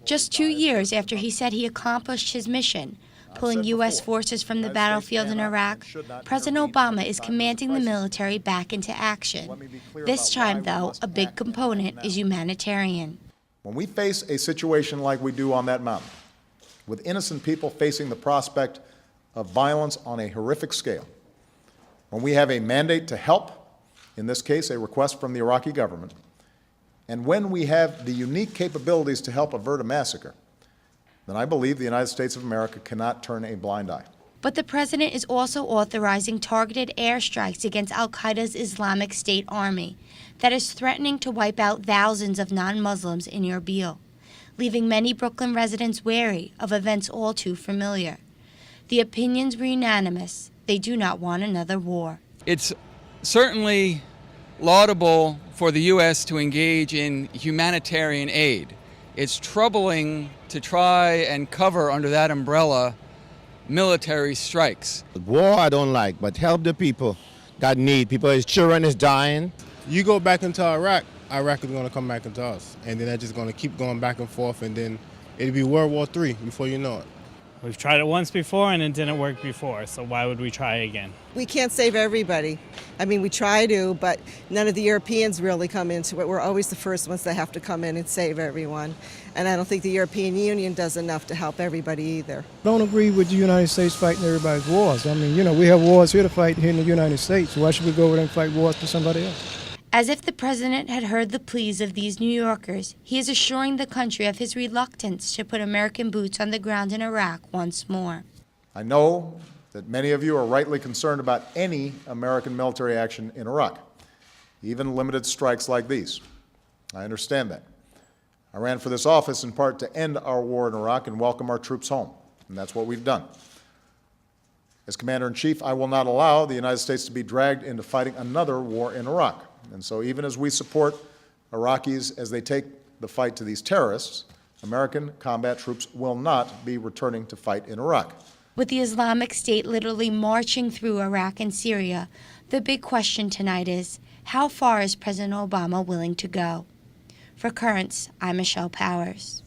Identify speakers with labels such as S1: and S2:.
S1: Just 2 years after he said he accomplished his mission, pulling U.S. forces from the battlefield in Iraq, President Obama is commanding the military back into action. This time, though, a big component is humanitarian.
S2: When we face a situation like we do on that mountain, with innocent people facing the prospect of violence on a horrific scale, when we have a mandate to help, in this case a request from the Iraqi government, and when we have the unique capabilities to help avert a massacre, then I believe the United States of America cannot turn a blind eye.
S1: But the president is also authorizing targeted airstrikes against al-Qaeda's Islamic State army that is threatening to wipe out thousands of non-Muslims in Erbil, leaving many Brooklyn residents wary of events all too familiar. The opinions were unanimous. They do not want another war.
S3: It's certainly laudable for the U.S. to engage in humanitarian aid. It's troubling to try and cover under that umbrella military strikes.
S4: War I don't like, but help the people that need. His children is dying.
S5: You go back into Iraq, Iraq is going to come back into us. And then they're just going to keep going back and forth, and then it'll be World War III before you know it.
S6: We've tried it once before and it didn't work before, so why would we try again?
S7: We can't save everybody. I mean, we try to, but none of the Europeans really come into it. We're always the first ones that have to come in and save everyone. And I don't think the European Union does enough to help everybody either.
S8: I don't agree with the United States fighting everybody's wars. I mean, we have wars here to fight here in the United States. Why should we go over there and fight wars for somebody else?
S1: As if the president had heard the pleas of these New Yorkers, he is assuring the country of his reluctance to put American boots on the ground in Iraq once more.
S2: I know that many of you are rightly concerned about any American military action in Iraq, even limited strikes like these. I understand that. I ran for this office in part to end our war in Iraq and welcome our troops home, and that's what we've done. As Commander-in-Chief, I will not allow the United States to be dragged into fighting another war in Iraq. And so even as we support Iraqis as they take the fight to these terrorists, American combat troops will not be returning to fight in Iraq.
S1: With the Islamic State literally marching through Iraq and Syria, the big question tonight is, how far is President Obama willing to go? For Currents, I'm Michelle Powers.